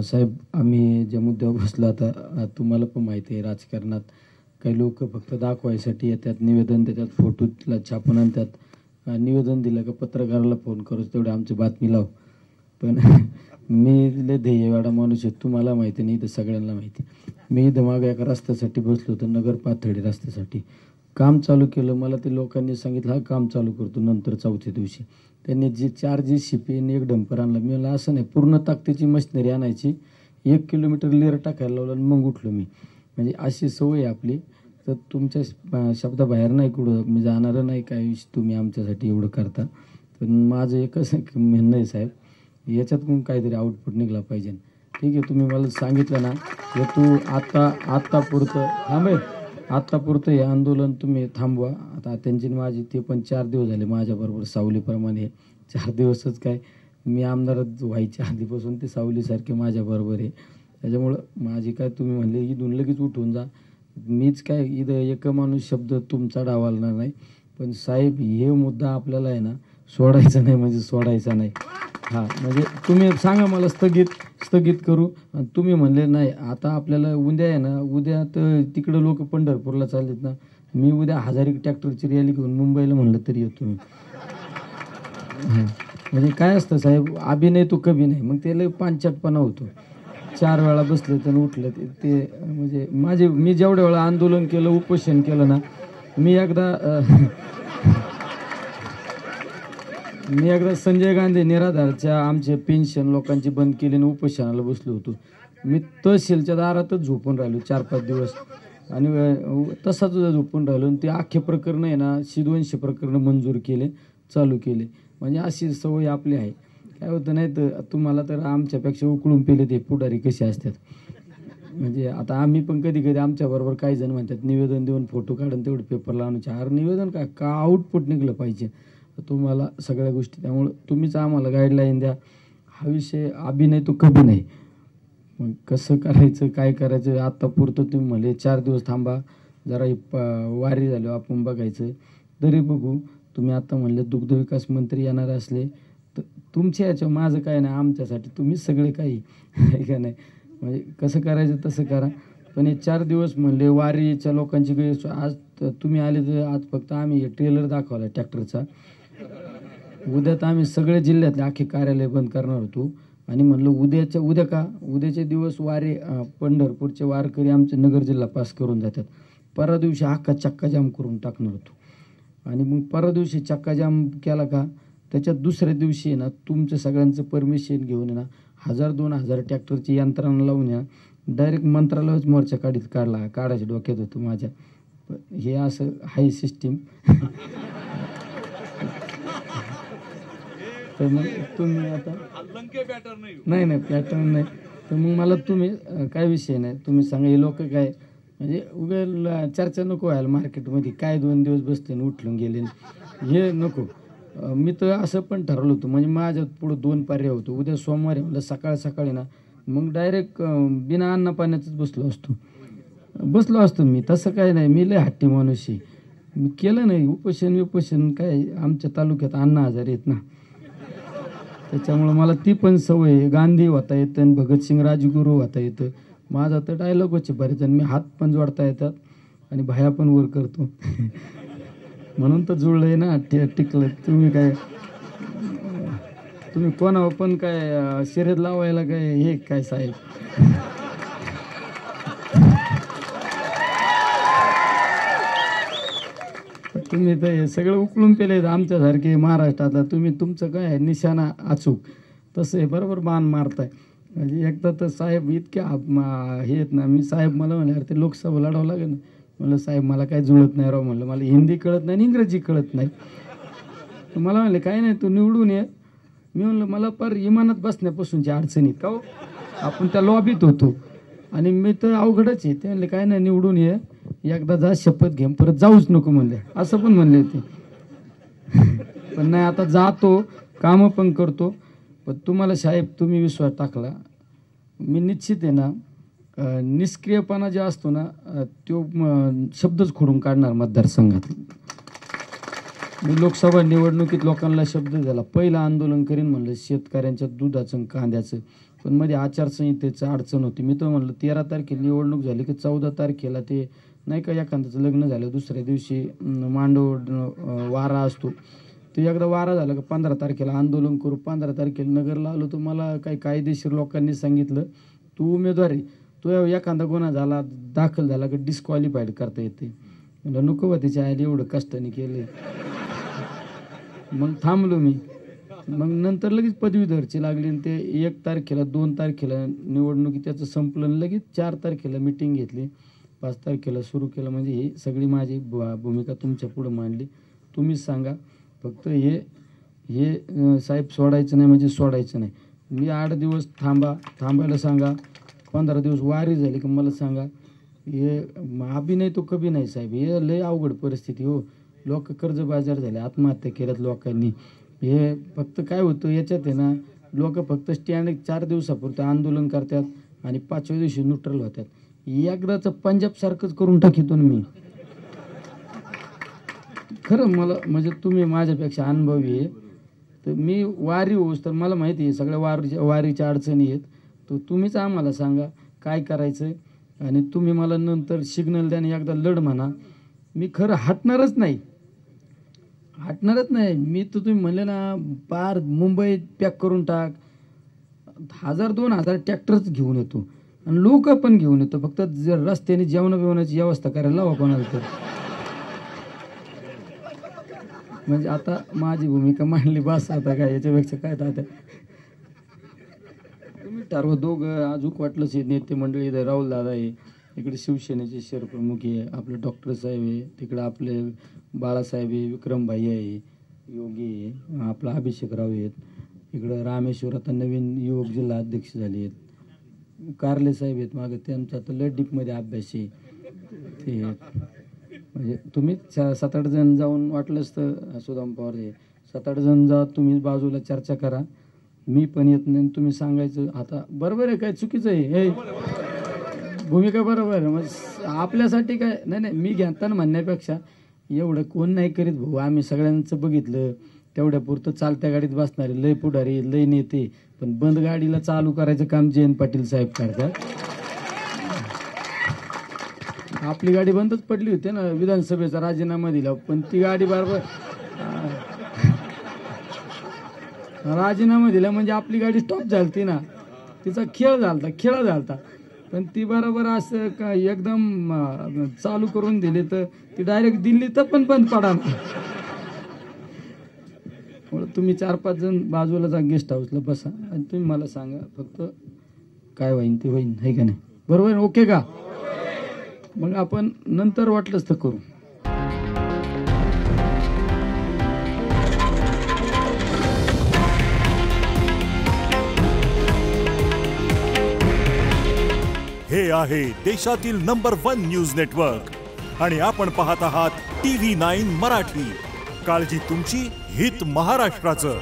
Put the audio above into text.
साहेब, आम्ही ज्या मुद्द्यावर बसलो आता, तुम्हाला पण माहिती आहे राजकारणात काही लोक फक्त दाखवायसाठी येतात, निवेदन देतात, फोटोला छापून आणतात. निवेदन दिलं का पत्रकाराला फोन करू तेवढे आमची बातमी लाव. पण मी लय ध्येयवाडा माणूस आहे, तुम्हाला माहिती नाही तर सगळ्यांना माहिती. मी इथं मागं एका रस्त्यासाठी बसलो होतो, नगर पाथर्डी रस्त्यासाठी. काम चालू केलं, मला ते लोकांनी सांगितलं हा काम चालू करतो नंतर चौथ्या दिवशी. त्यांनी जी 4 JCB आणि 1 डंपर आणला. मी म्हणलं असं नाही, पूर्ण ताकदीची मशिनरी आणायची, 1 किलोमीटर लेअर टाकायला लावलं आणि मग उठलो मी. म्हणजे अशी सवय आहे आपली. तर तुमच्या शब्दाबाहेर नाही, कुठं मी जाणार नाही, काय तुम्ही आमच्यासाठी एवढं करता. पण माझं एकच म्हणणं आहे साहेब, याच्यातून काहीतरी आउटपुट निघला पाहिजे. ठीक आहे, तुम्ही मला सांगितलं ना की तू आत्तापुरतं थांबे, आत्तापुरतं हे आंदोलन तुम्ही थांबवा. आता त्यांची माझी ते पण 4 दिवस झाले माझ्याबरोबर सावलीप्रमाणे. 4 दिवसच काय, मी आमदार व्हायच्या आधीपासून ते सावलीसारखे माझ्याबरोबर आहे. त्याच्यामुळं माझी काय, तुम्ही म्हणले इथून लगेच उठून जा, मीच काय इथं एक माणूस शब्द तुमचा डावलणार नाही. पण साहेब, हे मुद्दा आपल्याला आहे ना सोडायचा नाही, म्हणजे सोडायचा नाही. हां, म्हणजे तुम्ही सांगा मला स्थगित करू. आणि तुम्ही म्हणले नाही, आता आपल्याला उद्या आहे ना, उद्या तर तिकडं लोक पंढरपूरला चाललेत ना, मी उद्या 1000 ट्रॅक्टरची रॅली घेऊन मुंबईला म्हणलं तरी येतो मी. हां, म्हणजे काय असतं साहेब, अभिनय तो कभी नाही. मग ते लय पांचटपणा होतो. 4 वेळा बसले तर उठलं ते म्हणजे मी जेवढ्या वेळा आंदोलन केलं, उपोषण केलं ना, मी एकदा संजय गांधी निराधारच्या आमचे पेन्शन लोकांची बंद केली आणि उपोषणाला बसलो होतो. मी तहसीलच्या दारातच झोपून राहिलो 4-5 दिवस आणि तसाच झोपून राहिलो. आणि ते अख्खे प्रकरण आहे ना, 200 प्रकरणं मंजूर केले, चालू केले. म्हणजे अशी सवय आपली आहे. काय होतं नाही तर तुम्हाला तर आमच्यापेक्षा उकळून पेले ते पुढारी कसे असतात. म्हणजे आता आम्ही पण कधी कधी आमच्याबरोबर काही जण म्हणतात निवेदन देऊन फोटो काढून तेवढे पेपर लावून, चार निवेदन का आउटपुट निघलं पाहिजे तुम्हाला सगळ्या गोष्टी. त्यामुळं तुम्हीच आम्हाला गाईडलाईन द्या. हा विषय अभिनय तो कधी नाही. मग कसं करायचं, काय करायचं, आत्तापुरतं तुम्ही म्हणले 4 दिवस थांबा, जरा वारी झालो आपण बघायचं तरी बघू. तुम्ही आता म्हणले दुग्ध विकास मंत्री येणार असले तर तुमच्या याच्या माझं काय नाही, आमच्यासाठी तुम्हीच सगळे काही आहे का नाही. म्हणजे कसं करायचं तसं करा. पण हे 4 दिवस म्हणले वारीच्या लोकांची गैर, आज तुम्ही आले तर आज फक्त आम्ही ट्रेलर दाखवला ट्रॅक्टरचा. उद्या तर आम्ही सगळे जिल्ह्यातले अख्खे कार्यालय बंद करणार होतो. आणि म्हणलं उद्याचे दिवस वारे पंढरपूरचे वारकरी आमचे नगर जिल्हा पास करून जातात. परवा दिवशी अख्खा चक्काजाम करून टाकणार होतो. आणि मग परवा दिवशी चक्काजाम केला का, त्याच्यात दुसऱ्या दिवशी ना तुमचं सगळ्यांचं परमिशन घेऊन ना 1000-2000 ट्रॅक्टरची यंत्रणा लावून या डायरेक्ट मंत्रालयाच मोर्चा काढायच्या डोक्यात होतं माझ्या. हे असं हाय सिस्टीम. तर मग तुम्ही आता नाही पॅटर्न नाही, तर मग मला तुम्ही काय विषय नाही तुम्ही सांगा. हे लोक काय म्हणजे उगा चर्चा नको व्हायला मार्केटमध्ये, काय 2 दिवस बसले आणि उठलून गेले, हे नको. मी तर असं पण ठरवलं होतं, म्हणजे माझ्या पुढं 2 पर्याय होतो. उद्या सोमवारी मला सकाळी ना मग डायरेक्ट बिना अन्न पाण्याचंच बसलो असतो मी. तसं काय नाही, मी लय हट्टी माणूस आहे. मी केलं नाही उपोषण काय, आमच्या तालुक्यात अण्णा आजारी आहेत ना, त्याच्यामुळं मला ती पण सवय आहे. गांधी होता येतं आणि भगतसिंग राजगुरू होता येतं. माझा तर डायलॉगच आहे बरेच, आणि मी हात पण जोडता येतात आणि भाया पण वर करतो. म्हणून तर जुळलंय ना, टिकलं. तुम्ही कोणावर पण काय शर्यत लावायला काय हे काय साहेब. तुम्ही तर हे सगळं उकळून पेले आमच्यासारखे महाराष्ट्रातला. तुम्ही तुमचं काय आहे निशाणा अचूक, तसं आहे बरोबर मान मारताय. म्हणजे एकदा तर साहेब इतक्या हे आहेत ना, मी साहेब मला म्हणले अरे ते लोकसभा लढावं लागेल ना. म्हणलं साहेब मला काय जुळत नाही राव, म्हणलं मला हिंदी कळत नाही इंग्रजी कळत नाही. मला म्हणले काय नाही तू निवडून ये. मी म्हणलं मला पर इमानात बसण्यापासूनची अडचणीत का हो, आपण त्या लॉबीत होतो आणि मी तर अवघडच आहे. ते म्हणले काय नाही निवडून ये, एकदा जा शपथ घे, परत जाऊच नको म्हणले, असं पण म्हणले होते. पण नाही आता जातो, कामं पण करतो. पण तुम्हाला साहेब तुम्ही विश्वास टाकला, मी निश्चित आहे ना निष्क्रियपणा जे असतो ना तो शब्दच खोडून काढणार मतदारसंघात. मी लोकसभा निवडणुकीत लोकांना शब्द दिला, पहिलं आंदोलन करीन म्हणलं शेतकऱ्यांच्या दुधाचं कांद्याचं. पण मध्ये आचारसंहितेचं अडचण होती. मी तर म्हणलं 13 तारखेला निवडणूक झाली की 14 तारखेला ते नाही का एखाद्याचं लग्न झालं दुसऱ्या दिवशी वारा असतो, ते एकदा वारा झाला का 15 तारखेला आंदोलन करू. 15 तारखेला नगरला आलो तर मला काही कायदेशीर लोकांनी सांगितलं, तू उमेदवार आहे, तो एखादा गुन्हा झाला दाखल झाला की डिस्क्वालिफाईड करता येते. म्हणलं नको बा, तिच्या आईला एवढं कष्टाने केले. मग थांबलो मी. मग नंतर लगेच पदवीधरची लागली आणि ते 1 तारखेला 2 तारखेला निवडणुकी त्याचं संपलं, लगेच 4 तारखेला मिटिंग घेतली, 5 तारखेला सुरू केलं. म्हणजे ही सगळी माझी भूमिका तुमच्या पुढं मांडली. तुम्हीच सांगा फक्त हे साहेब सोडायचं नाही म्हणजे सोडायचं नाही. मी 8 दिवस थांबायला सांगा, 15 दिवस वारी झाली की मला सांगा. हे अभिनय तो कभी नाही साहेब, हे लय अवघड परिस्थिती हो. लोक कर्जबाजार झाले, आत्महत्या केल्यात लोकांनी. हे फक्त काय होतं याच्यात आहे ना, लोक फक्त स्टँड 4 दिवसापुरतं आंदोलन करतात आणि 5व्या दिवशी न्यूट्रल होतात. एकदाचं पंजाबसारखंच करून टाकीतो मी. खरं मला म्हणजे तुम्ही माझ्यापेक्षा अनुभवी आहे, तर मी वारी होऊस तर मला माहिती आहे सगळ्या वारीच्या अडचणी आहेत. तर तुम्हीच आम्हाला सांगा काय करायचं आणि तुम्ही मला नंतर सिग्नल द्या आणि एकदा लढ म्हणा. मी खरं हटणारच नाही. मी तर तुम्ही म्हणले ना पार मुंबईत पॅक करून टाक, 1000-2000 ट्रॅक्टरच घेऊन येतो आणि लोक पण घेऊन येतो. फक्त जर रस्त्याने जेवणाची व्यवस्था करायला लावा कोणाला तर. म्हणजे आता माझी भूमिका मांडली बस, आता काय याच्यापेक्षा काय आता तुम्ही ठरवा. दोघं अजून वाटलंच नेते मंडळी, इथं राहुल दादा आहे, इकडे शिवसेनेचे शहरप्रमुख आहे, आपले डॉक्टर साहेब आहे, तिकडे आपले बाळासाहेब आहे, विक्रमभाई आहे, योगी आहे, आपला अभिषेकराव आहेत, इकडं रामेश्वर आता नवीन युवक जिल्हा अध्यक्ष झाले आहेत, कारले साहेब आहेत मागं, त्यांचा तर लय डीपमध्ये अभ्यास आहे ते. म्हणजे तुम्ही 7-8 जण जाऊन वाटलंच तर सुदाम पवार आहे 7-8 जण जा, तुम्ही बाजूला चर्चा करा. मी पण येत नाही, तुम्ही सांगायचं आता बरोबर आहे काय चुकीचं आहे, हे भूमिका बरोबर आहे. म्हणजे आपल्यासाठी काय नाही, मी घेताना म्हणण्यापेक्षा एवढं कोण नाही करीत भाऊ. आम्ही सगळ्यांचं बघितलं, तेवढ्या पुरतं चालत्या गाडीत बसणारे लय पुढारी लय नेते, पण बंद गाडीला चालू करायचं काम जयंत पाटील साहेब करतात. आपली गाडी बंदच पडली होती ना विधानसभेचा राजीनामा दिला, पण ती गाडी बरोबर राजीनामा दिला म्हणजे आपली गाडी स्टॉप झालती ना, तिचा खेळ झालता. पण ती बरोबर असं का एकदम चालू करून दिली तर ती डायरेक्ट दिल्लीत पण बंद पडा. तुम्ही 4-5 जण बाजूला जा, गेस्ट हाऊसला बसा आणि तुम्ही मला सांगा फक्त काय होईन ते होईन, आहे का नाही, बरोबर ओके का? मग आपण नंतर वाटलंच तर करू. हे आहे देशातील नंबर 1 न्यूज नेटवर्क आणि आपण पाहत आहात TV9 मराठी. काळजी तुमची, हित महाराष्ट्राचं.